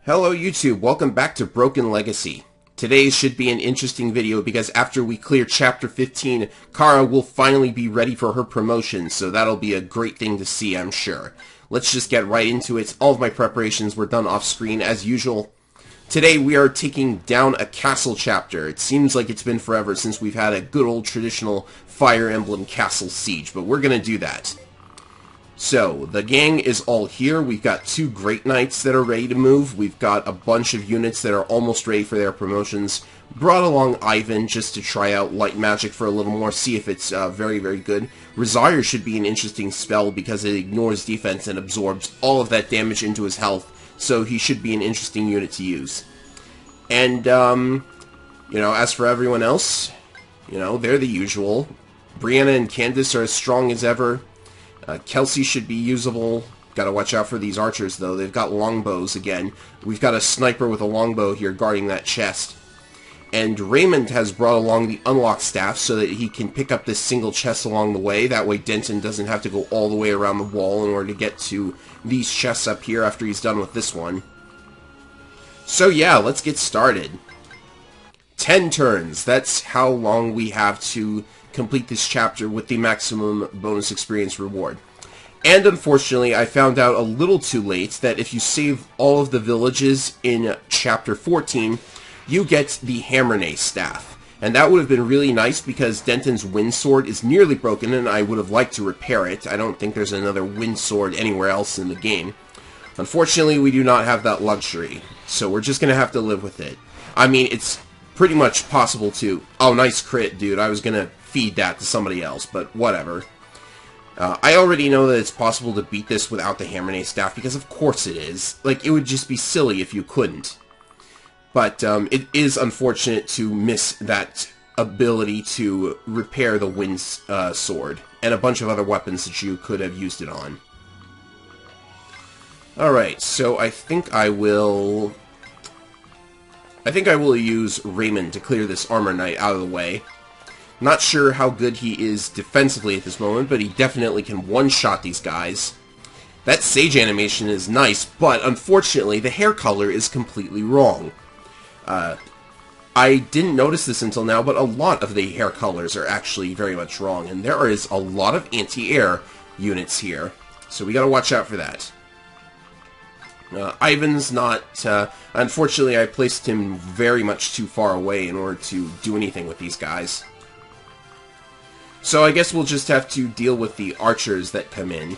Hello YouTube, welcome back to Broken Legacy. Today should be an interesting video because after we clear Chapter 15, Cara will finally be ready for her promotion, so that'll be a great thing to see, I'm sure. Let's just get right into it. All of my preparations were done off screen as usual. Today we are taking down a castle chapter. It seems like it's been forever since we've had a good old traditional Fire Emblem castle siege, but we're gonna do that. So, the gang is all here. We've got two Great Knights that are ready to move. We've got a bunch of units that are almost ready for their promotions. Brought along Ivan just to try out light magic for a little more, see if it's very, very good. Resire should be an interesting spell because it ignores defense and absorbs all of that damage into his health, so he should be an interesting unit to use. And, as for everyone else, they're the usual. Brianna and Candace are as strong as ever. Kelsey should be usable. Gotta watch out for these archers, though. They've got longbows again. We've got a sniper with a longbow here guarding that chest. And Raymond has brought along the unlock staff so that he can pick up this single chest along the way. That way Denton doesn't have to go all the way around the wall in order to get to these chests up here after he's done with this one. So yeah, let's get started. 10 turns. That's how long we have to complete this chapter with the maximum bonus experience reward. And unfortunately, I found out a little too late that if you save all of the villages in Chapter 14, you get the Hammernay staff. And that would have been really nice because Denton's wind sword is nearly broken and I would have liked to repair it. I don't think there's another wind sword anywhere else in the game. Unfortunately, we do not have that luxury, so we're just going to have to live with it. I mean, it's pretty much possible to... Oh, nice crit, dude. I was going to feed that to somebody else, but whatever. I already know that it's possible to beat this without the Hammernay staff, because of course it is. Like, it would just be silly if you couldn't. But it is unfortunate to miss that ability to repair the wind sword, and a bunch of other weapons that you could have used it on. Alright, so I think I will use Raymond to clear this Armor Knight out of the way. Not sure how good he is defensively at this moment, but he definitely can one-shot these guys. That Sage animation is nice, but unfortunately the hair color is completely wrong. I didn't notice this until now, but a lot of the hair colors are actually very much wrong, and there is a lot of anti-air units here, so we gotta watch out for that. Ivan's not... unfortunately, I placed him very much too far away in order to do anything with these guys. So I guess we'll just have to deal with the archers that come in.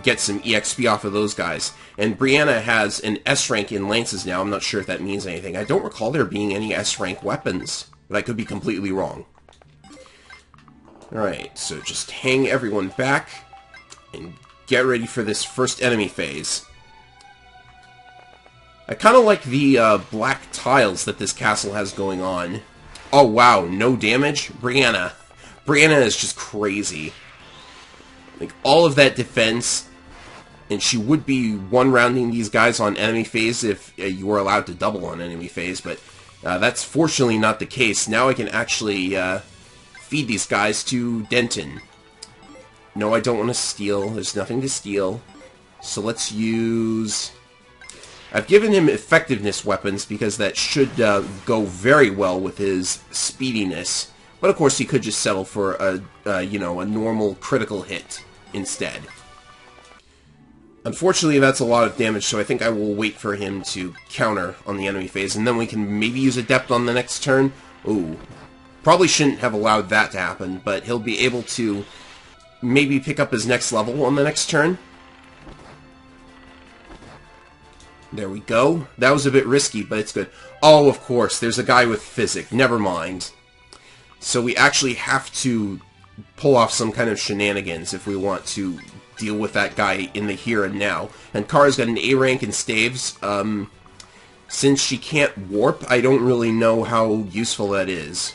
Get some EXP off of those guys. And Brianna has an S-rank in lances now. I'm not sure if that means anything. I don't recall there being any S-rank weapons, but I could be completely wrong. Alright, so just hang everyone back and get ready for this first enemy phase. I kind of like the black tiles that this castle has going on. Oh wow, no damage? Brianna is just crazy. Like, all of that defense, and she would be one-rounding these guys on enemy phase if you were allowed to double on enemy phase, but that's fortunately not the case. Now I can actually feed these guys to Denton. No, I don't want to steal. There's nothing to steal. So let's use... I've given him effectiveness weapons because that should go very well with his speediness. But of course he could just settle for a normal critical hit instead. Unfortunately, that's a lot of damage, so I think I will wait for him to counter on the enemy phase, and then we can maybe use Adept on the next turn. Ooh. Probably shouldn't have allowed that to happen, but he'll be able to maybe pick up his next level on the next turn. There we go. That was a bit risky, but it's good. Oh, of course, there's a guy with Physic. Never mind. So we actually have to pull off some kind of shenanigans if we want to deal with that guy in the here and now. And Cara's got an A rank in staves. Since she can't warp, I don't really know how useful that is.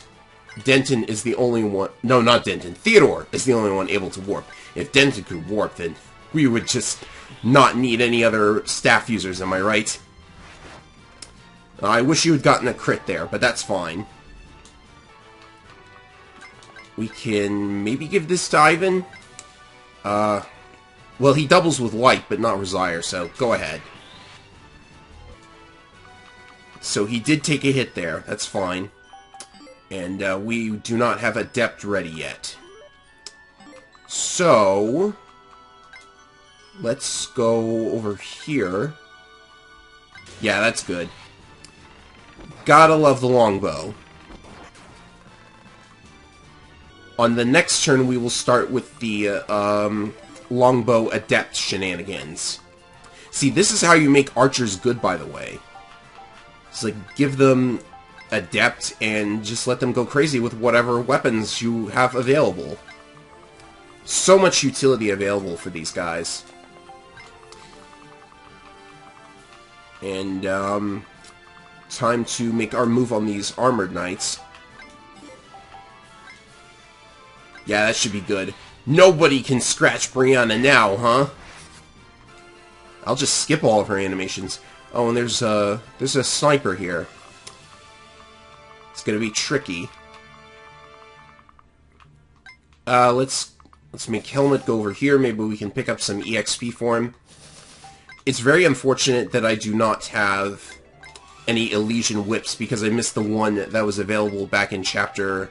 Denton is the only one... No, not Denton. Theodore is the only one able to warp. If Denton could warp, then we would just not need any other staff users, am I right? I wish you had gotten a crit there, but that's fine. We can maybe give this to Ivan. Well, he doubles with light, but not Resire, so go ahead. So he did take a hit there. That's fine. And we do not have Adept ready yet. So let's go over here. Yeah, that's good. Gotta love the longbow. On the next turn, we will start with the longbow adept shenanigans. See, this is how you make archers good, by the way. It's like, give them adept and just let them go crazy with whatever weapons you have available. So much utility available for these guys. And, time to make our move on these armored knights. Yeah, that should be good. Nobody can scratch Brianna now, huh? I'll just skip all of her animations. Oh, and there's a sniper here. It's gonna be tricky. Let's make Helmet go over here. Maybe we can pick up some EXP for him. It's very unfortunate that I do not have any Elysian Whips, because I missed the one that was available back in chapter...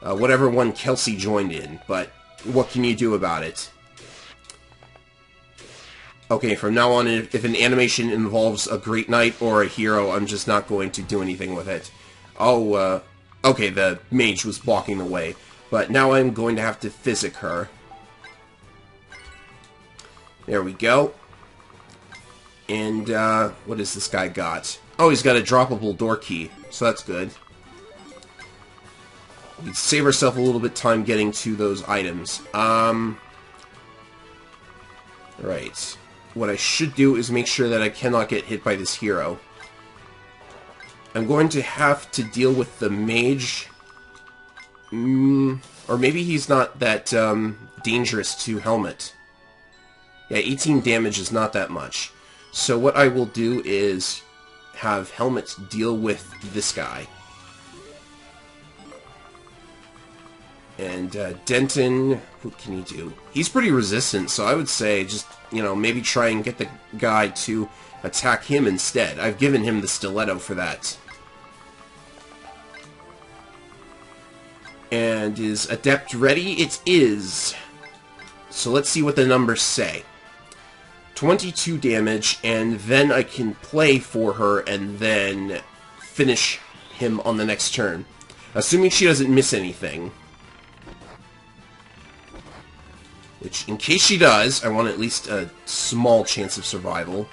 whatever one Kelsey joined in, but what can you do about it? Okay, from now on, if an animation involves a Great Knight or a hero, I'm just not going to do anything with it. Oh, okay, the mage was blocking the way, but now I'm going to have to physic her. There we go. And, what has this guy got? Oh, he's got a droppable door key, so that's good. We can save ourselves a little bit of time getting to those items. Right. What I should do is make sure that I cannot get hit by this hero. I'm going to have to deal with the mage. Or maybe he's not that dangerous to Helmet. Yeah, 18 damage is not that much. So what I will do is have Helmet deal with this guy. And Denton, what can he do? He's pretty resistant, so I would say just, you know, maybe try and get the guy to attack him instead. I've given him the stiletto for that. And is Adept ready? It is. So let's see what the numbers say. 22 damage, and then I can play for her and then finish him on the next turn. Assuming she doesn't miss anything. Which, in case she does, I want at least a small chance of survival.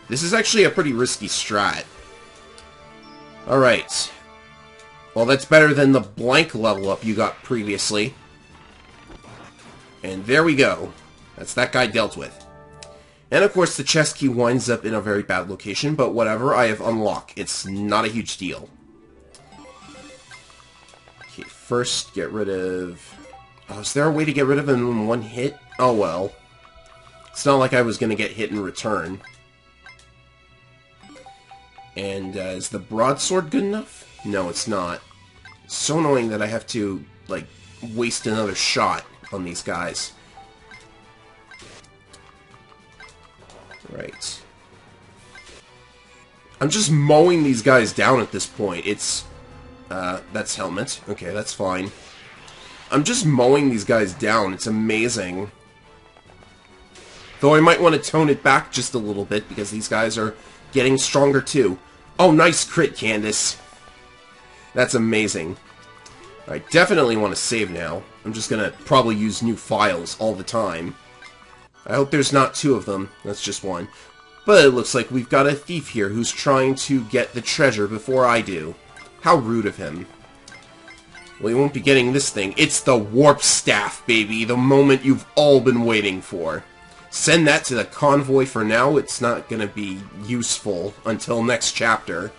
This is actually a pretty risky strat. Alright. Well, that's better than the blank level up you got previously. And there we go. That's that guy dealt with. And of course, the chest key winds up in a very bad location, but whatever, I have unlocked. It's not a huge deal. Okay, first, get rid of... Oh, is there a way to get rid of him in one hit? Oh well. It's not like I was going to get hit in return. And is the broadsword good enough? No, it's not. It's so annoying that I have to, like, waste another shot on these guys. Right. I'm just mowing these guys down at this point. It's... that's Helmet. Okay, that's fine. I'm just mowing these guys down. It's amazing. Though I might want to tone it back just a little bit, because these guys are getting stronger too. Oh, nice crit, Candace. That's amazing. I definitely want to save now. I'm just going to probably use new files all the time. I hope there's not two of them. That's just one. But it looks like we've got a thief here who's trying to get the treasure before I do. How rude of him. Well, he won't be getting this thing. It's the warp staff, baby. The moment you've all been waiting for. Send that to the convoy for now. It's not going to be useful until next chapter.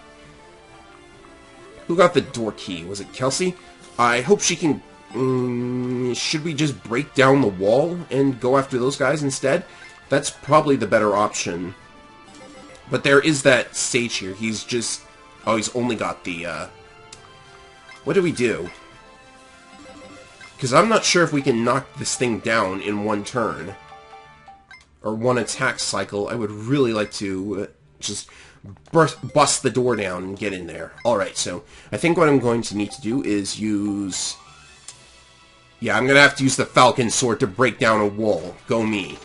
Who got the door key? Was it Kelsey? I hope she can... should we just break down the wall and go after those guys instead? That's probably the better option. But there is that sage here. He's just... Oh, he's only got the... What do we do? Because I'm not sure if we can knock this thing down in one turn. Or one attack cycle. I would really like to just bust the door down and get in there. Alright, so I think what I'm going to need to do is use... Yeah, I'm going to have to use the Falcon Sword to break down a wall. Go me.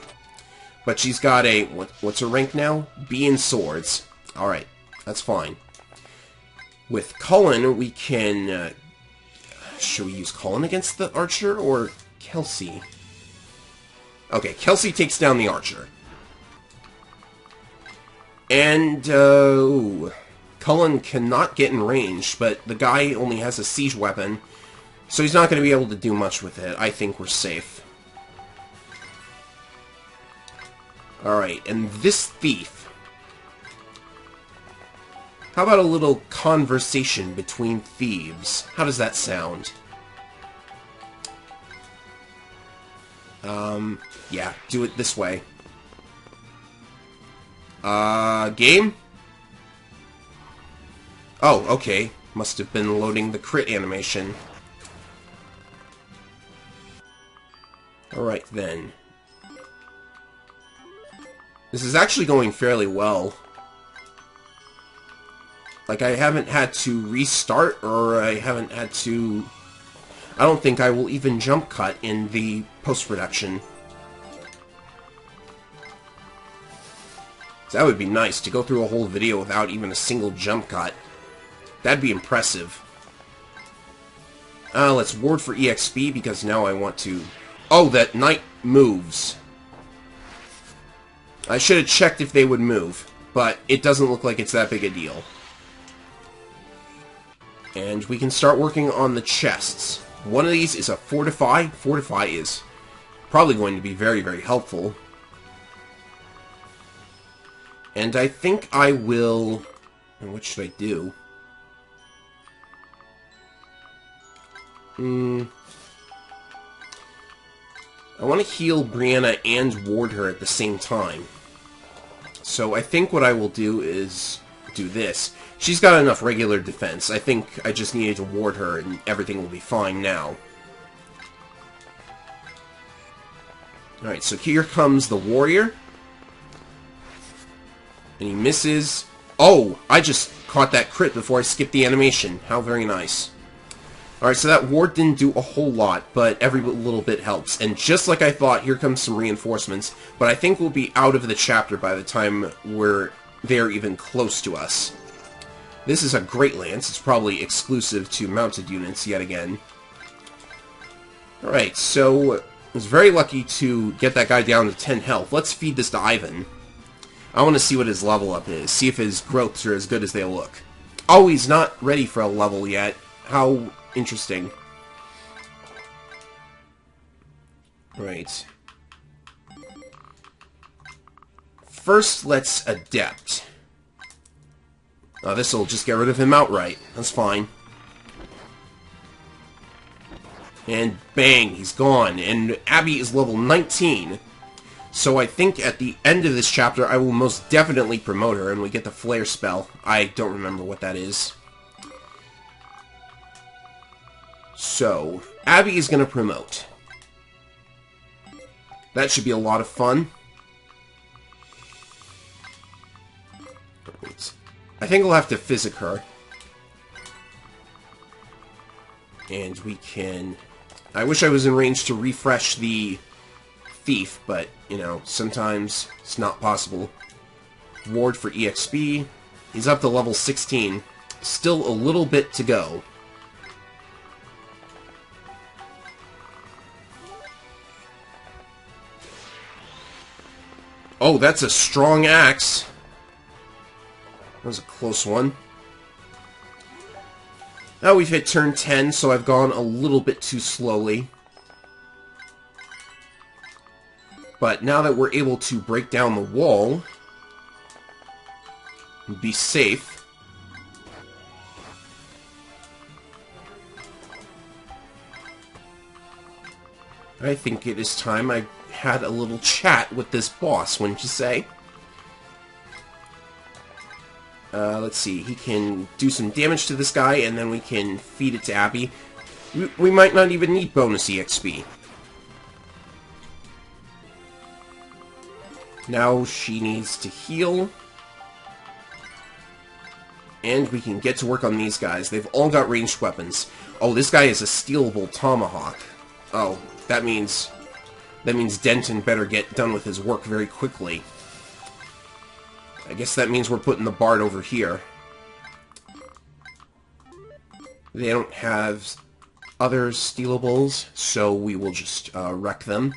But she's got a... What's her rank now? B in swords. Alright, that's fine. With Cullen, we can... should we use Cullen against the archer, or Kelsey? Okay, Kelsey takes down the archer. And, Cullen cannot get in range, but the guy only has a siege weapon, so he's not going to be able to do much with it. I think we're safe. Alright, and this thief. How about a little conversation between thieves? How does that sound? Yeah, do it this way. Game? Oh, okay. Must have been loading the crit animation. Alright, then. This is actually going fairly well. Like, I haven't had to restart, or I haven't had to... I don't think I will even jump cut in the post-production. So that would be nice, to go through a whole video without even a single jump cut. That'd be impressive. Let's ward for EXP, because now I want to... Oh, that knight moves. I should have checked if they would move, but it doesn't look like it's that big a deal. And we can start working on the chests. One of these is a fortify. Fortify is probably going to be very, very helpful. And I think I will... And what should I do? I want to heal Brianna and ward her at the same time. So I think what I will do is do this. She's got enough regular defense. I think I just needed to ward her and everything will be fine now. Alright, so here comes the warrior. And he misses. Oh, I just caught that crit before I skipped the animation. How very nice. Alright, so that ward didn't do a whole lot, but every little bit helps. And just like I thought, here comes some reinforcements. But I think we'll be out of the chapter by the time they're even close to us. This is a great lance. It's probably exclusive to mounted units yet again. Alright, so I was very lucky to get that guy down to 10 health. Let's feed this to Ivan. I want to see what his level up is. See if his growths are as good as they look. Oh, he's not ready for a level yet. How interesting. Right. First, let's adept. This'll just get rid of him outright. That's fine. And bang, he's gone. And Abby is level 19. So I think at the end of this chapter, I will most definitely promote her, and we get the Flare spell. I don't remember what that is. So, Abby is going to promote. That should be a lot of fun. I think we'll have to physic her. And we can... I wish I was in range to refresh the thief, but, you know, sometimes it's not possible. Ward for EXP. He's up to level 16. Still a little bit to go. Oh, that's a strong axe. That was a close one. Now we've hit turn 10, so I've gone a little bit too slowly. But now that we're able to break down the wall and be safe, I think it is time I had a little chat with this boss, wouldn't you say? Let's see, he can do some damage to this guy, and then we can feed it to Abby. We might not even need bonus EXP. Now she needs to heal. And we can get to work on these guys. They've all got ranged weapons. Oh, this guy is a stealable tomahawk. Oh, that means Denton better get done with his work very quickly. I guess that means we're putting the Bard over here. They don't have other stealables, so we will just wreck them.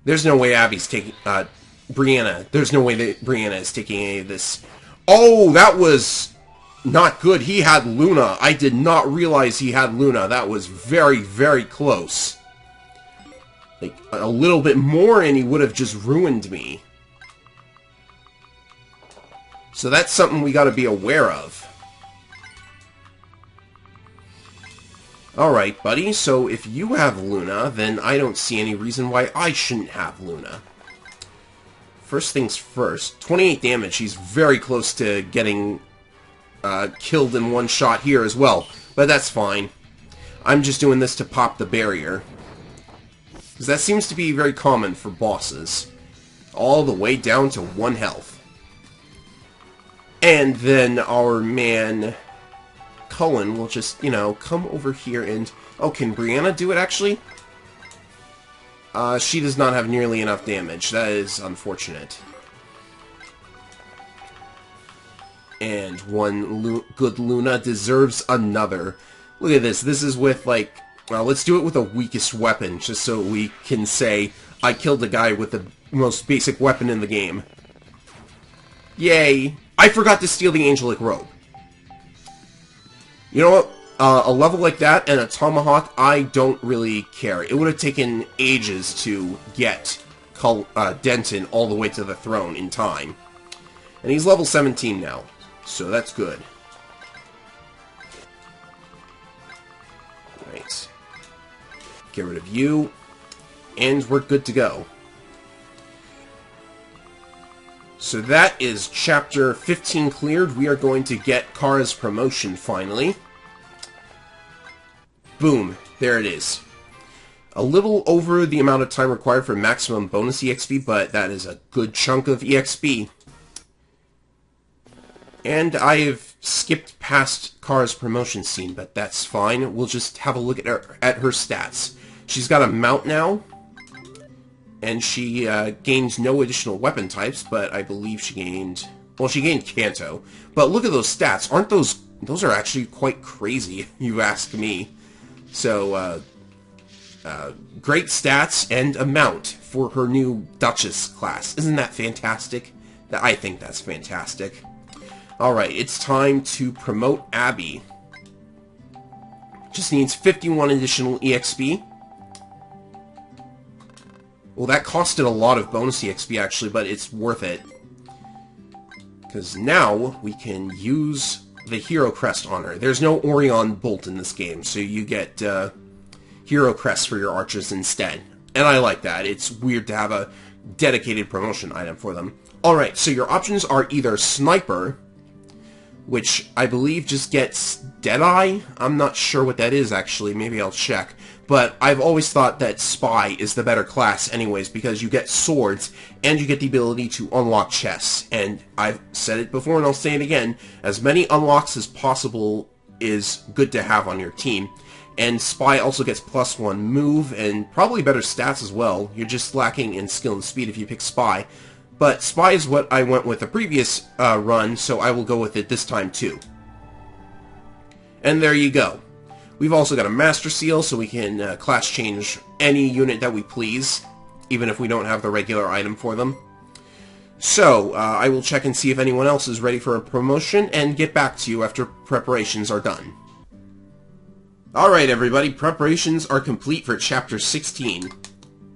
There's no way Abby's taking... Brianna. There's no way that Brianna is taking any of this. Oh, that was not good. He had Luna. I did not realize he had Luna. That was very, very close. Like, a little bit more and he would have just ruined me. So that's something we gotta be aware of. Alright, buddy, so if you have Luna, then I don't see any reason why I shouldn't have Luna. First things first, 28 damage. He's very close to getting killed in one shot here as well, but that's fine. I'm just doing this to pop the barrier. Because that seems to be very common for bosses. All the way down to 1 health. And then our man Cullen will just, you know, come over here and... Oh, can Brianna do it, actually? She does not have nearly enough damage. That is unfortunate. And one good Luna deserves another. Look at this. This is with, like... Well, let's do it with the weakest weapon, just so we can say, I killed a guy with the most basic weapon in the game. Yay! I forgot to steal the angelic robe. You know what? A level like that and a tomahawk, I don't really care. It would have taken ages to get Denton all the way to the throne in time. And he's level 17 now, so that's good. Right. Get rid of you, and we're good to go. So that is Chapter 15 cleared. We are going to get Cara's promotion, finally. Boom. There it is. A little over the amount of time required for maximum bonus EXP, but that is a good chunk of EXP. And I have skipped past Cara's promotion scene, but that's fine. We'll just have a look at her stats. She's got a mount now. And she gained no additional weapon types, but I believe she gained... Well, she gained Canto. But look at those stats. Aren't those... Those are actually quite crazy, if you ask me. So, great stats and a mount for her new Duchess class. Isn't that fantastic? I think that's fantastic. Alright, it's time to promote Abby. Just needs 51 additional EXP. Well, that costed a lot of bonus EXP, actually, but it's worth it. Because now we can use the Hero Crest on her. There's no Orion Bolt in this game, so you get Hero Crest for your archers instead. And I like that. It's weird to have a dedicated promotion item for them. Alright, so your options are either Sniper, which I believe just gets Deadeye. I'm not sure what that is, actually. Maybe I'll check. But I've always thought that Spy is the better class anyways, because you get swords, and you get the ability to unlock chests. And I've said it before, and I'll say it again, as many unlocks as possible is good to have on your team. And Spy also gets +1 move, and probably better stats as well. You're just lacking in skill and speed if you pick Spy. But Spy is what I went with the previous run, so I will go with it this time too. And there you go. We've also got a Master Seal, so we can class change any unit that we please, even if we don't have the regular item for them. So, I will check and see if anyone else is ready for a promotion, and get back to you after preparations are done. Alright everybody, preparations are complete for Chapter 16.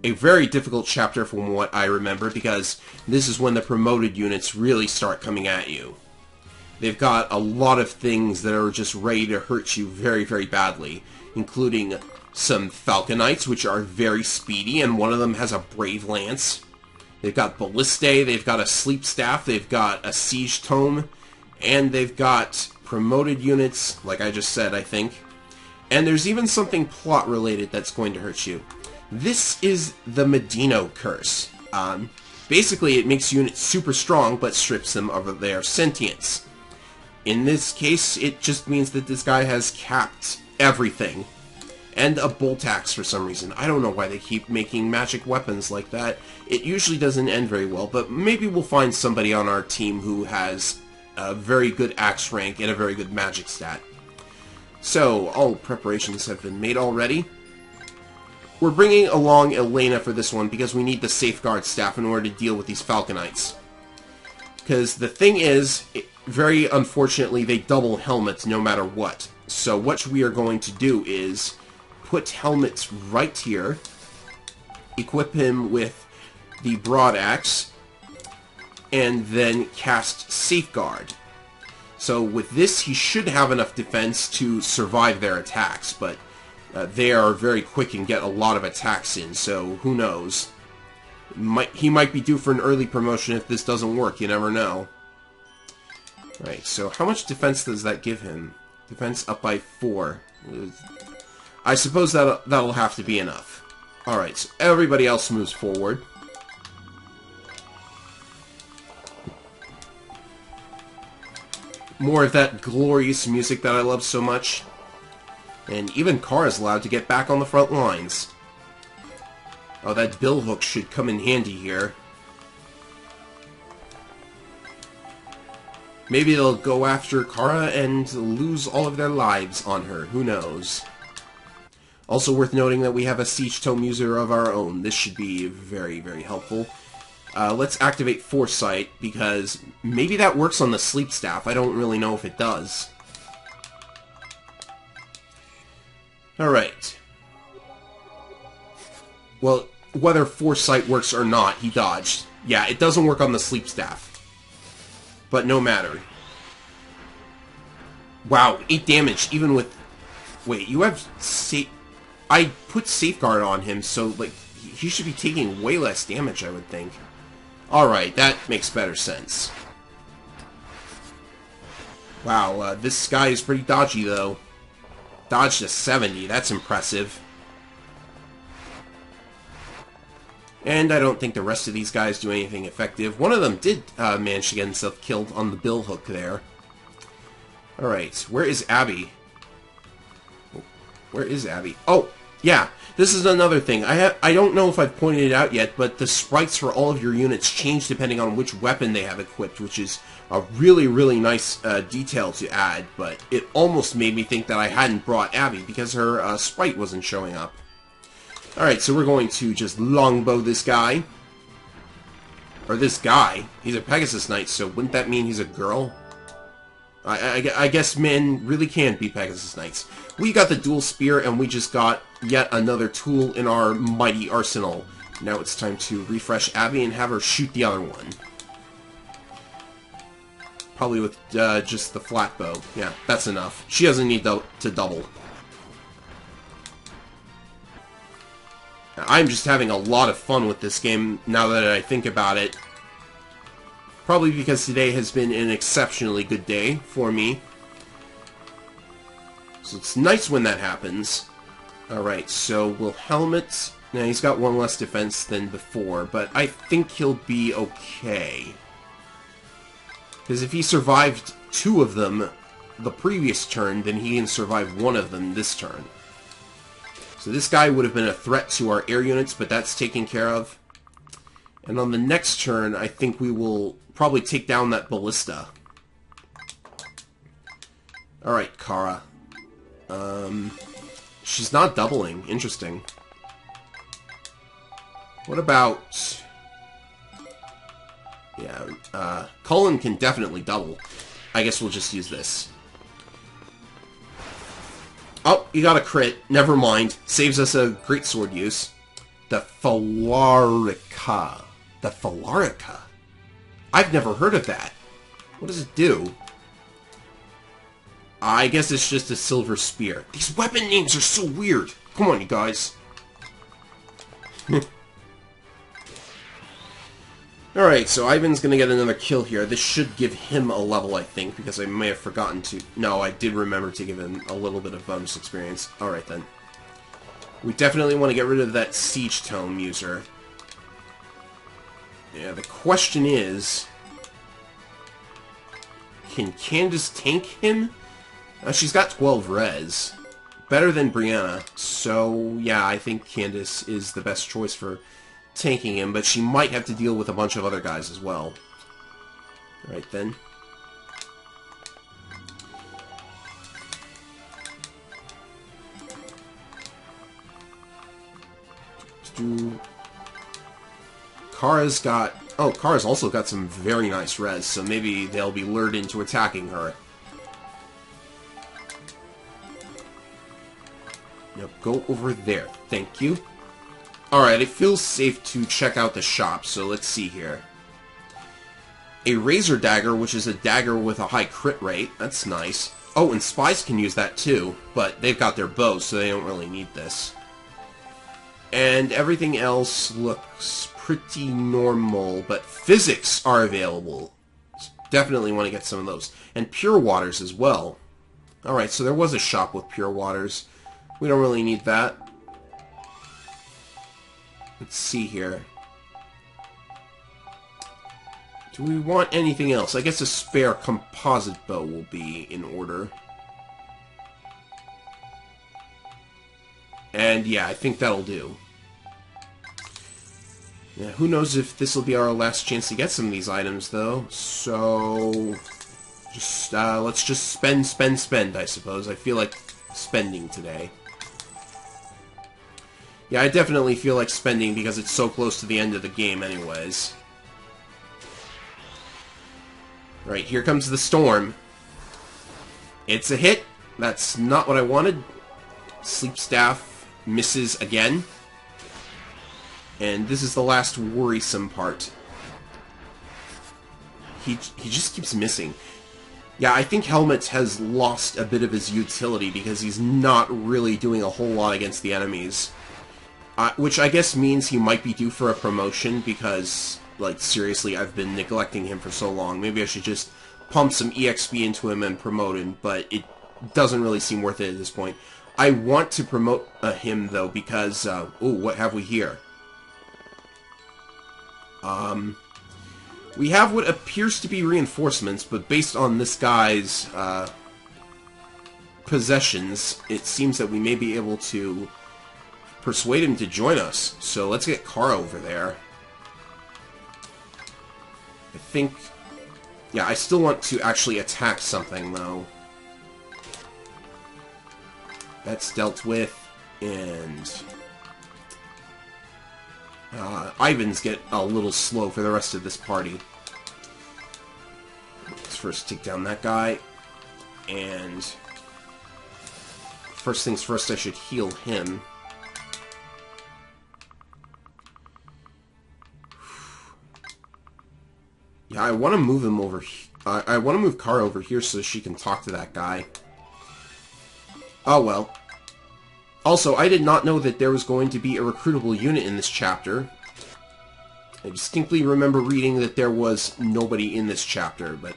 A very difficult chapter from what I remember, because this is when the promoted units really start coming at you. They've got a lot of things that are just ready to hurt you very, very badly, including some Falconites, which are very speedy, and one of them has a Brave Lance. They've got Ballistae, they've got a Sleep Staff, they've got a Siege Tome, and they've got promoted units, like I just said, I think. And there's even something plot-related that's going to hurt you. This is the Medino Curse. Basically, it makes units super strong, but strips them of their sentience. In this case, it just means that this guy has capped everything. And a bolt axe for some reason. I don't know why they keep making magic weapons like that. It usually doesn't end very well, but maybe we'll find somebody on our team who has a very good axe rank and a very good magic stat. So, all preparations have been made already. We're bringing along Elena for this one because we need the safeguard staff in order to deal with these Falconites. Because the thing is, very unfortunately, they double helmets no matter what. So what we are going to do is put helmets right here, equip him with the broad axe, and then cast Safeguard. So with this, he should have enough defense to survive their attacks, but they are very quick and get a lot of attacks in, so who knows. He might be due for an early promotion if this doesn't work, you never know. Right, so how much defense does that give him? Defense up by 4. I suppose that'll have to be enough. Alright, so everybody else moves forward. More of that glorious music that I love so much. And even Cara's allowed to get back on the front lines. Oh, that billhook should come in handy here. Maybe they'll go after Cara and lose all of their lives on her. Who knows? Also worth noting that we have a siege tome user of our own. This should be very, very helpful. Let's activate Foresight, because maybe that works on the sleep staff. I don't really know if it does. Alright. Well, whether Foresight works or not, he dodged. Yeah, it doesn't work on the sleep staff. But no matter. Wow, 8 damage, even with... Wait, you have... I put Safeguard on him, so, like, he should be taking way less damage, I would think. Alright, that makes better sense. Wow, this guy is pretty dodgy, though. Dodged a 70, that's impressive. And I don't think the rest of these guys do anything effective. One of them did manage to get himself killed on the billhook there. Alright, where is Abby? Where is Abby? Oh, yeah, this is another thing. I don't know if I've pointed it out yet, but the sprites for all of your units change depending on which weapon they have equipped, which is a really, really nice detail to add, but it almost made me think that I hadn't brought Abby because her sprite wasn't showing up. Alright, so we're going to just longbow this guy. Or this guy. He's a Pegasus Knight, so wouldn't that mean he's a girl? I guess men really can be Pegasus Knights. We got the dual spear, and we just got yet another tool in our mighty arsenal. Now it's time to refresh Abby and have her shoot the other one. Probably with just the flat bow. Yeah, that's enough. She doesn't need to double. I'm just having a lot of fun with this game now that I think about it. Probably because today has been an exceptionally good day for me. So it's nice when that happens. Alright, so we'll helmet. Now he's got one less defense than before, but I think he'll be okay. Because if he survived 2 of them the previous turn, then he can survive 1 of them this turn. So this guy would have been a threat to our air units, but that's taken care of. And on the next turn, I think we will probably take down that ballista. Alright, Cara. She's not doubling. Interesting. What about... Yeah, Cullen can definitely double. I guess we'll just use this. Oh, you got a crit. Never mind. Saves us a greatsword use. The Phalarica. The Phalarica? I've never heard of that. What does it do? I guess it's just a silver spear. These weapon names are so weird. Come on, you guys. Alright, so Ivan's gonna get another kill here. This should give him a level, I think, because I may have forgotten to... No, I did remember to give him a little bit of bonus experience. Alright, then. We definitely want to get rid of that siege tome user. Yeah, the question is... Can Candace tank him? She's got 12 res. Better than Brianna. So, yeah, I think Candace is the best choice for tanking him, but she might have to deal with a bunch of other guys as well. Alright, then. Cara's got... Oh, Cara's also got some very nice res, so maybe they'll be lured into attacking her. Now go over there. Thank you. Alright, it feels safe to check out the shop, so let's see here. A razor dagger, which is a dagger with a high crit rate. That's nice. Oh, and spies can use that too, but they've got their bows, so they don't really need this. And everything else looks pretty normal, but physics are available. Definitely want to get some of those. And pure waters as well. Alright, so there was a shop with pure waters. We don't really need that. Let's see here. Do we want anything else? I guess a spare composite bow will be in order. And yeah, I think that'll do. Yeah, who knows if this will be our last chance to get some of these items, though. So, just let's just spend, I suppose. I feel like spending today. Yeah, I definitely feel like spending because it's so close to the end of the game anyways. Right, here comes the storm. It's a hit. That's not what I wanted. Sleep staff misses again. And this is the last worrisome part. He just keeps missing. Yeah, I think Helmet has lost a bit of his utility because he's not really doing a whole lot against the enemies. Which I guess means he might be due for a promotion because, like, seriously, I've been neglecting him for so long. Maybe I should just pump some EXP into him and promote him, but it doesn't really seem worth it at this point. I want to promote him, though, because, ooh, what have we here? We have what appears to be reinforcements, but based on this guy's, possessions, it seems that we may be able to persuade him to join us. So let's get Cara over there. I think... Yeah, I still want to actually attack something, though. That's dealt with, and... Ivan's get a little slow for the rest of this party. Let's first take down that guy, and... First things first, I should heal him. Yeah, I want to move him over... I want to move Cara over here so she can talk to that guy. Oh, well. Also, I did not know that there was going to be a recruitable unit in this chapter. I distinctly remember reading that there was nobody in this chapter, but,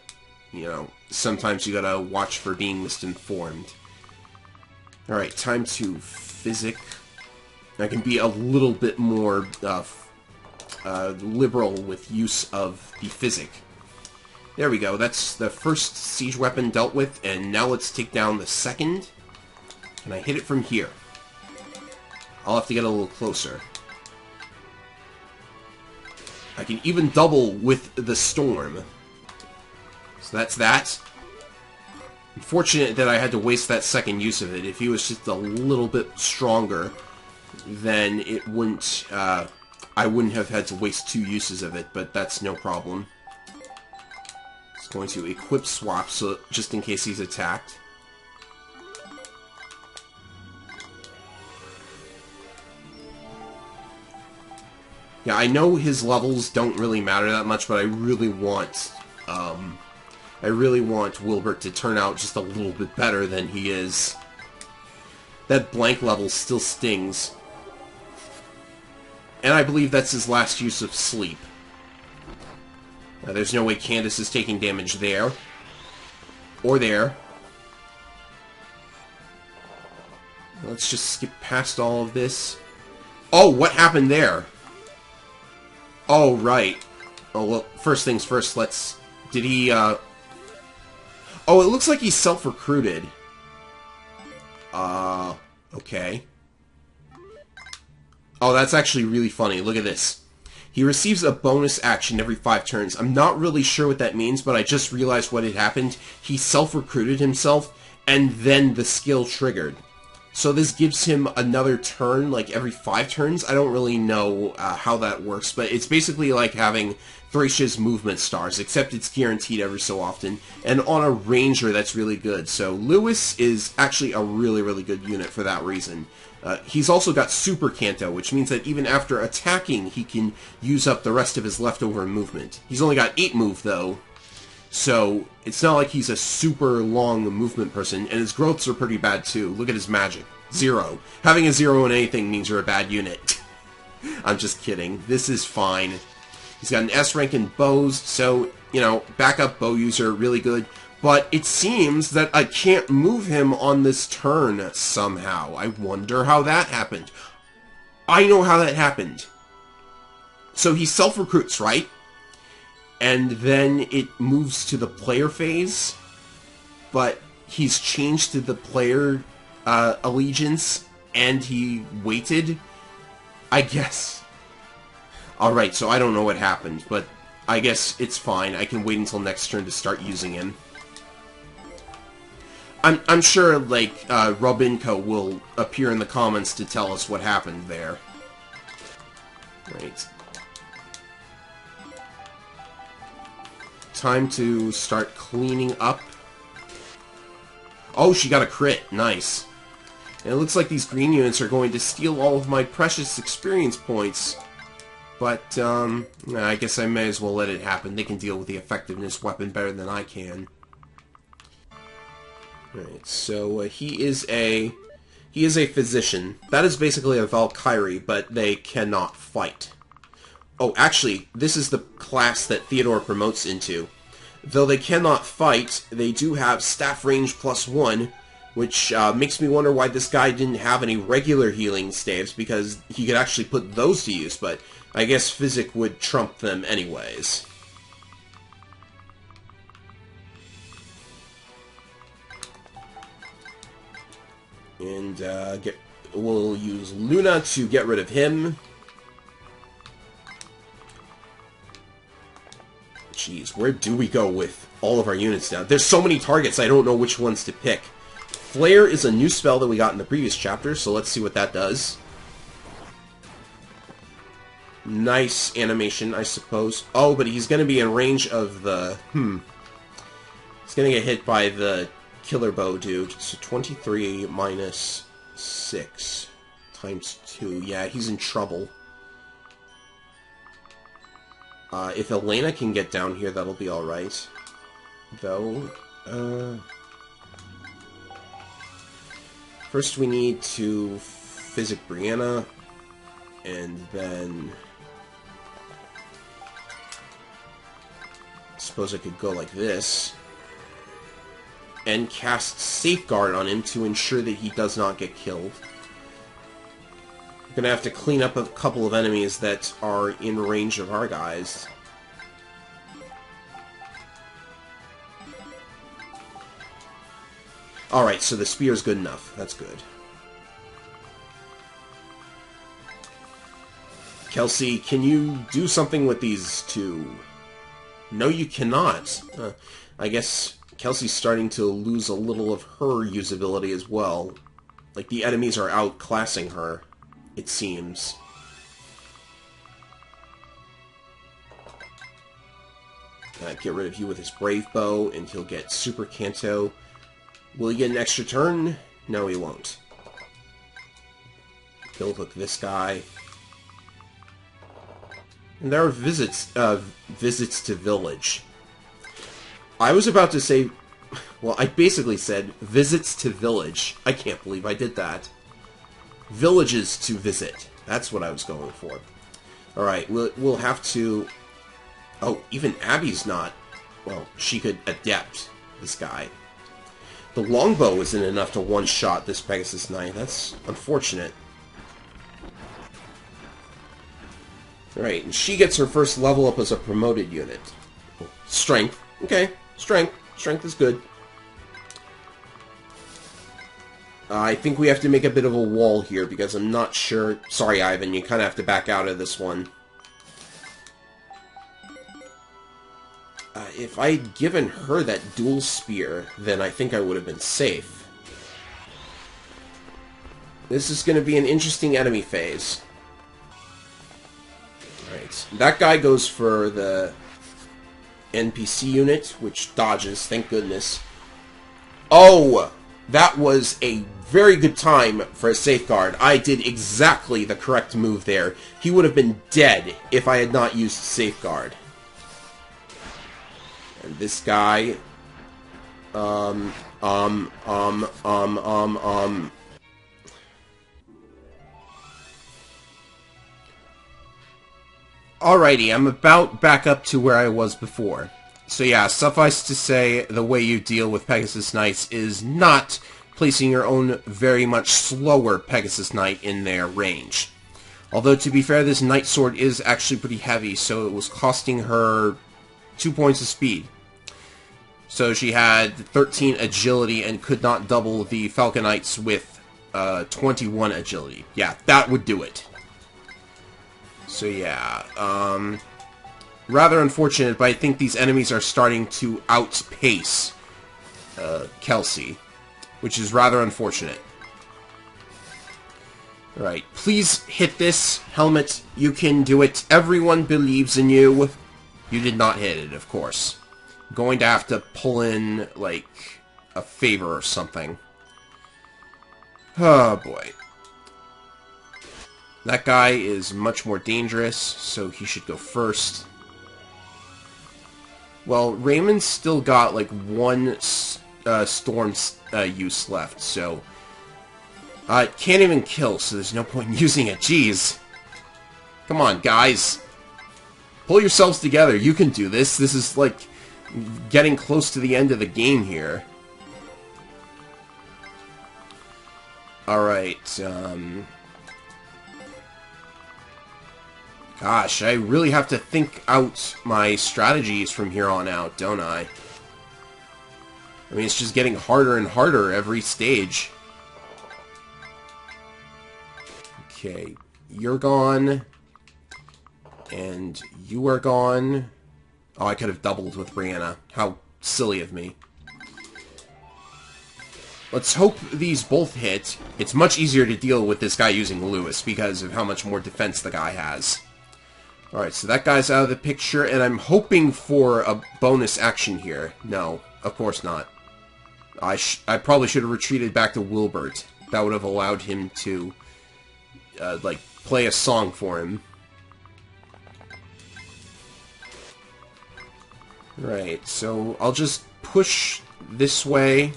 you know, sometimes you gotta watch for being misinformed. Alright, time to physic. I can be a little bit more liberal with use of the physic. There we go, that's the first siege weapon dealt with, and now let's take down the second. Can I hit it from here? I'll have to get a little closer. I can even double with the storm. So that's that. Unfortunate that I had to waste that second use of it. If he was just a little bit stronger, then it wouldn't, I wouldn't have had to waste 2 uses of it, but that's no problem. It's going to equip swap, so just in case he's attacked. Yeah, I know his levels don't really matter that much, but I really want Wilbert to turn out just a little bit better than he is. That blank level still stings. And I believe that's his last use of sleep. Now, there's no way Candace is taking damage there. Or there. Let's just skip past all of this. Oh, what happened there? Oh, right. Oh, well, first things first, let's... Did he, Oh, it looks like he's self-recruited. Okay. Oh, that's actually really funny. Look at this. He receives a bonus action every 5 turns. I'm not really sure what that means, but I just realized what had happened. He self-recruited himself, and then the skill triggered. So this gives him another turn, like every 5 turns. I don't really know how that works, but it's basically like having Thracia's movement stars, except it's guaranteed every so often. And on a ranger, that's really good. So Lewis is actually a really, really good unit for that reason. He's also got Super Canto, which means that even after attacking, he can use up the rest of his leftover movement. He's only got 8 move, though, so it's not like he's a super long movement person, and his growths are pretty bad, too. Look at his magic. 0. Having a 0 in anything means you're a bad unit. I'm just kidding. This is fine. He's got an S rank in bows, so, you know, backup bow user, really good. But it seems that I can't move him on this turn somehow. I wonder how that happened. I know how that happened. So he self-recruits, right? And then it moves to the player phase. But he's changed to the player allegiance, and he waited, I guess. Alright, so I don't know what happened, but I guess it's fine. I can wait until next turn to start using him. I'm sure, like, Robinco will appear in the comments to tell us what happened there. Right. Time to start cleaning up. Oh, she got a crit. Nice. And it looks like these green units are going to steal all of my precious experience points. But, I guess I may as well let it happen. They can deal with the effectiveness weapon better than I can. Right, so he is a physician. That is basically a Valkyrie, but they cannot fight. Oh, actually, this is the class that Theodore promotes into. Though they cannot fight, they do have staff range +1, which makes me wonder why this guy didn't have any regular healing staves, because he could actually put those to use, but I guess physic would trump them anyways. And we'll use Luna to get rid of him. Jeez, where do we go with all of our units now? There's so many targets, I don't know which ones to pick. Flare is a new spell that we got in the previous chapter, so let's see what that does. Nice animation, I suppose. Oh, but he's going to be in range of the... He's going to get hit by the killer bow dude. So 23 minus 6 times 2. Yeah, he's in trouble. If Elena can get down here, that'll be alright. Though, first we need to physic Brianna, and then... I suppose I could go like this. And cast Safeguard on him to ensure that he does not get killed. I'm gonna have to clean up a couple of enemies that are in range of our guys. Alright, so the spear's good enough. That's good. Kelsey, can you do something with these two? No, you cannot. I guess Kelsey's starting to lose a little of her usability as well. Like, the enemies are outclassing her, it seems. Get rid of you with his Brave Bow, and he'll get Super Canto. Will he get an extra turn? No, he won't. He'll hook this guy. And there are visits to village. I was about to say... Well, I basically said visits to village. I can't believe I did that. Villages to visit. That's what I was going for. Alright, we'll have to... Oh, even Abby's not... Well, she could adept this guy. The longbow isn't enough to one-shot this Pegasus Knight. That's unfortunate. Alright, and she gets her first level up as a promoted unit. Strength. Okay, strength. Strength is good. I think we have to make a bit of a wall here, because I'm not sure... Sorry, Ivan, you kind of have to back out of this one. If I'd given her that dual spear, then I think I would have been safe. This is going to be an interesting enemy phase. Alright, that guy goes for the NPC unit, which dodges, thank goodness. Oh! That was a very good time for a safeguard. I did exactly the correct move there. He would have been dead if I had not used safeguard. And this guy... Alrighty, I'm about back up to where I was before. So yeah, suffice to say, the way you deal with Pegasus Knights is not placing your own very much slower Pegasus Knight in their range. Although, to be fair, this Knight Sword is actually pretty heavy, so it was costing her 2 points of speed. So she had 13 agility and could not double the Falconites with 21 agility. Yeah, that would do it. So yeah, rather unfortunate, but I think these enemies are starting to outpace Kelsey, which is rather unfortunate. Alright, please hit this, Helmet. You can do it. Everyone believes in you. You did not hit it, of course. I'm going to have to pull in, like, a favor or something. Oh, boy. That guy is much more dangerous, so he should go first. Well, Raymond's still got, like, one storm use left, so... it can't even kill, so there's no point in using it. Jeez. Come on, guys. Pull yourselves together. You can do this. This is, like, getting close to the end of the game here. Alright, Gosh, I really have to think out my strategies from here on out, don't I? I mean, it's just getting harder and harder every stage. Okay, you're gone. And you are gone. Oh, I could have doubled with Brianna. How silly of me. Let's hope these both hit. It's much easier to deal with this guy using Lewis because of how much more defense the guy has. Alright, so that guy's out of the picture, and I'm hoping for a bonus action here. No, of course not. I probably should have retreated back to Wilbert. That would have allowed him to, like, play a song for him. Right, so I'll just push this way.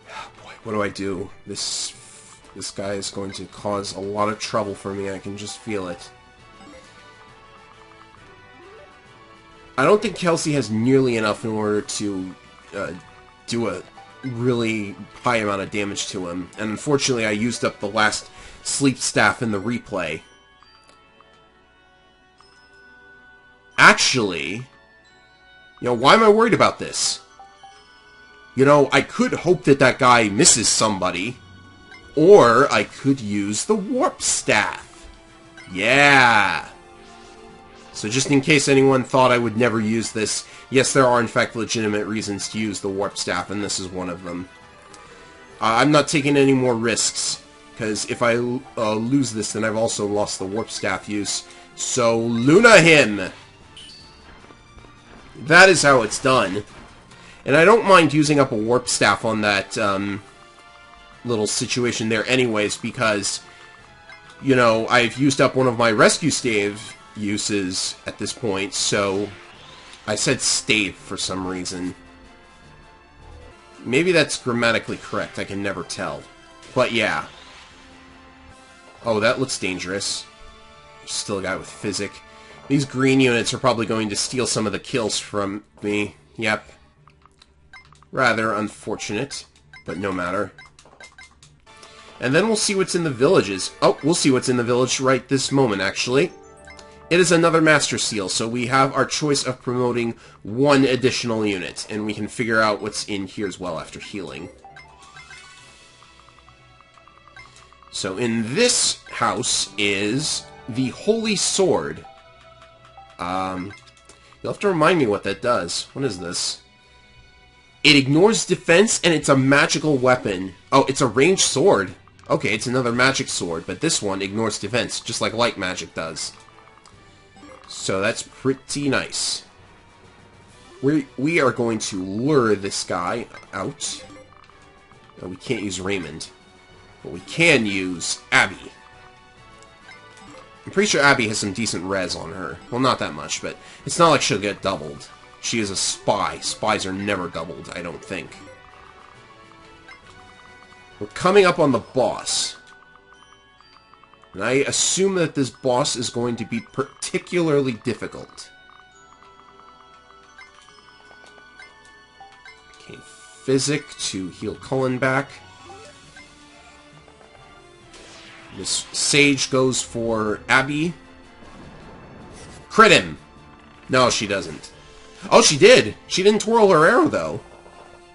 Oh boy, what do I do? This guy is going to cause a lot of trouble for me. I can just feel it. I don't think Kelsey has nearly enough in order to do a really high amount of damage to him. And unfortunately, I used up the last sleep staff in the replay. Actually, you know, why am I worried about this? You know, I could hope that that guy misses somebody. Or I could use the warp staff. Yeah. So just in case anyone thought I would never use this, yes, there are in fact legitimate reasons to use the warp staff, and this is one of them. I'm not taking any more risks, because if I lose this, then I've also lost the warp staff use. So, Luna him! That is how it's done. And I don't mind using up a warp staff on that, little situation there anyways, because, you know, I've used up one of my rescue stave uses at this point, so I said stave for some reason. Maybe that's grammatically correct, I can never tell. But yeah. Oh, that looks dangerous. Still a guy with physic. These green units are probably going to steal some of the kills from me. Yep. Rather unfortunate, but no matter. And then we'll see what's in the villages. Oh, we'll see what's in the village right this moment, actually. It is another Master Seal, so we have our choice of promoting one additional unit, and we can figure out what's in here as well after healing. So in this house is the Holy Sword. You'll have to remind me what that does. What is this? It ignores defense, and it's a magical weapon. Oh, it's a ranged sword. Okay, it's another magic sword, but this one ignores defense, just like light magic does. So that's pretty nice. We are going to lure this guy out. No, we can't use Raymond. But we can use Abby. I'm pretty sure Abby has some decent res on her. Well, not that much, but it's not like she'll get doubled. She is a spy. Spies are never doubled, I don't think. We're coming up on the boss. And I assume that this boss is going to be particularly difficult. Okay, Physic to heal Cullen back. This Sage goes for Abby. Crit him! No, she doesn't. Oh, she did! She didn't twirl her arrow, though.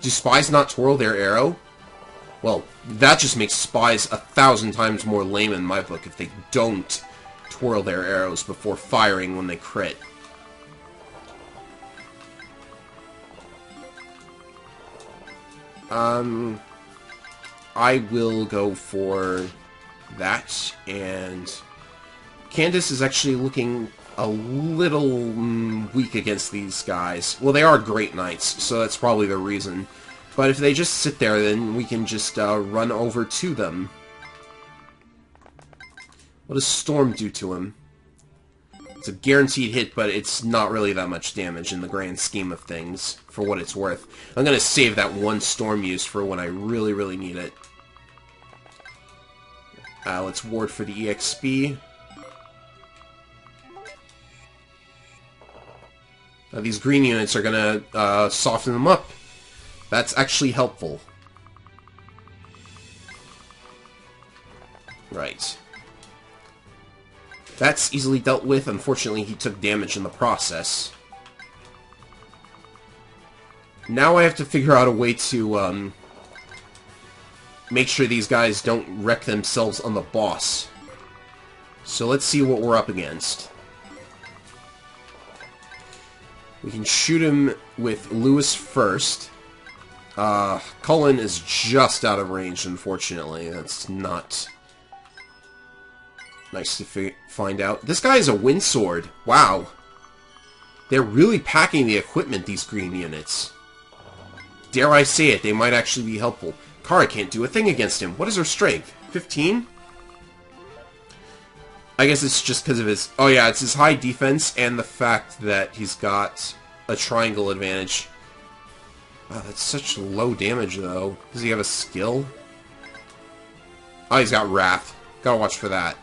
Do spies not twirl their arrow? Well, that just makes spies 1,000 times more lame in my book if they don't twirl their arrows before firing when they crit. I will go for that, and Candace is actually looking a little weak against these guys. Well, they are great knights, so that's probably the reason. But if they just sit there, then we can just run over to them. What does Storm do to him? It's a guaranteed hit, but it's not really that much damage in the grand scheme of things, for what it's worth. I'm going to save that one Storm use for when I really, really need it. Let's ward for the EXP. These green units are going to soften them up. That's actually helpful. Right. That's easily dealt with. Unfortunately, he took damage in the process. Now I have to figure out a way to make sure these guys don't wreck themselves on the boss. So let's see what we're up against. We can shoot him with Lewis first. Cullen is just out of range, unfortunately. That's not nice to find out. This guy is a wind sword. Wow. They're really packing the equipment, these green units. Dare I say it, they might actually be helpful. Cara can't do a thing against him. What is her strength? 15? I guess it's just because of his... Oh yeah, it's his high defense and the fact that he's got a triangle advantage. Wow, that's such low damage, though. Does he have a skill? Oh, he's got Wrath. Gotta watch for that.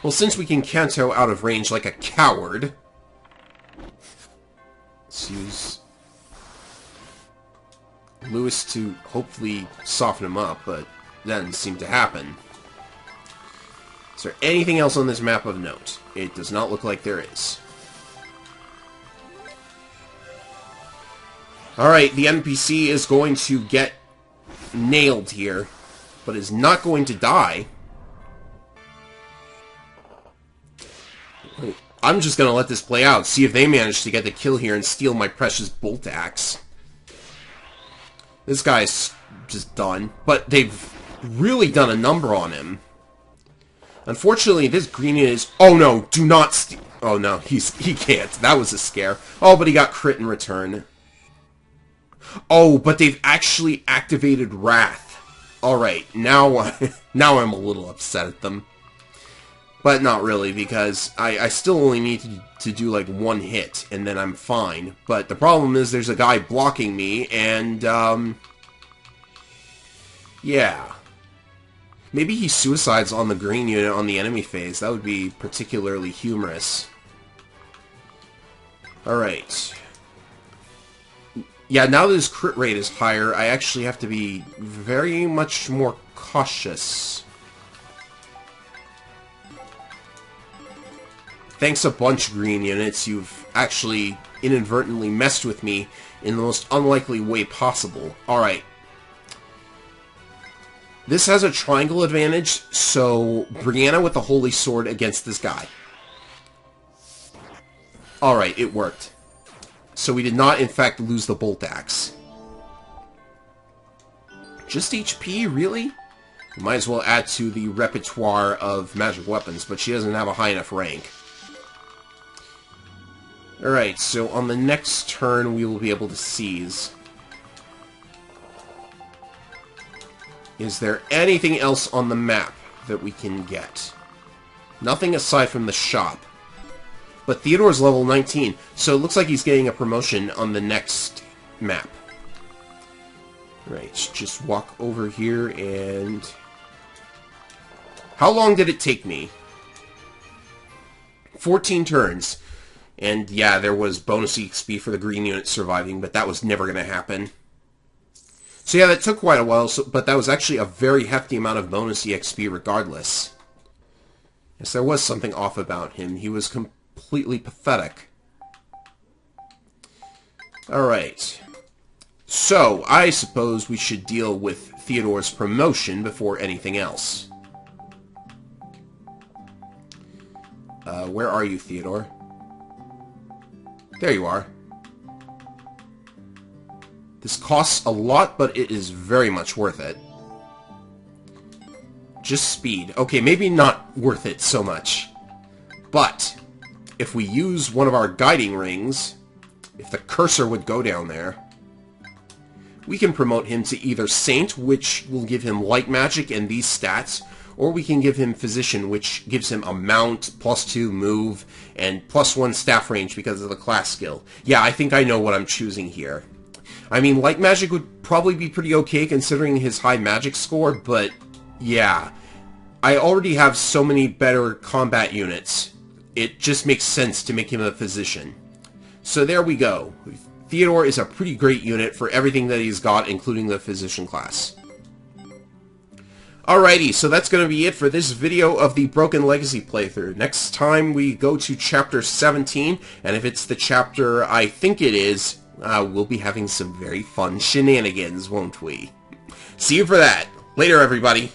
Well, since we can Kanto out of range like a coward... Let's use Lewis to hopefully soften him up, but that doesn't seem to happen. Is there anything else on this map of note? It does not look like there is. Alright, the NPC is going to get nailed here, but is not going to die. I'm just going to let this play out, see if they manage to get the kill here and steal my precious bolt axe. This guy's just done, but they've really done a number on him. Unfortunately, this green is... Oh no, do not steal... Oh no, he can't. That was a scare. Oh, but he got crit in return. Oh, but they've actually activated Wrath. Alright, now I'm a little upset at them. But not really, because I still only need to do like one hit, and then I'm fine. But the problem is there's a guy blocking me, and, yeah. Maybe he suicides on the green unit on the enemy phase. That would be particularly humorous. Alright. Yeah, now that his crit rate is higher, I actually have to be very much more cautious. Thanks a bunch, green units. You've actually inadvertently messed with me in the most unlikely way possible. Alright. This has a triangle advantage, so Brianna with the Holy Sword against this guy. Alright, it worked. So we did not, in fact, lose the Bolt Axe. Just HP, really? We might as well add to the repertoire of magic weapons, but she doesn't have a high enough rank. Alright, so on the next turn we will be able to seize. Is there anything else on the map that we can get? Nothing aside from the shop. But Theodore's level 19, so it looks like he's getting a promotion on the next map. Right, just walk over here and... How long did it take me? 14 turns. And yeah, there was bonus XP for the green unit surviving, but that was never going to happen. So yeah, that took quite a while, but that was actually a very hefty amount of bonus EXP regardless. Yes, there was something off about him. He was completely pathetic. Alright. So, I suppose we should deal with Theodore's promotion before anything else. Where are you, Theodore? There you are. This costs a lot, but it is very much worth it. Just speed. Okay, maybe not worth it so much. But, if we use one of our guiding rings, if the cursor would go down there, we can promote him to either Saint, which will give him light magic and these stats, or we can give him Physician, which gives him a mount, +2 move, and +1 staff range because of the class skill. Yeah, I think I know what I'm choosing here. I mean, light magic would probably be pretty okay considering his high magic score, but yeah. I already have so many better combat units. It just makes sense to make him a Physician. So there we go. Theodore is a pretty great unit for everything that he's got, including the Physician class. Alrighty, so that's going to be it for this video of the Broken Legacy playthrough. Next time we go to Chapter 17, and if it's the chapter I think it is, we'll be having some very fun shenanigans, won't we? See you for that. Later, everybody.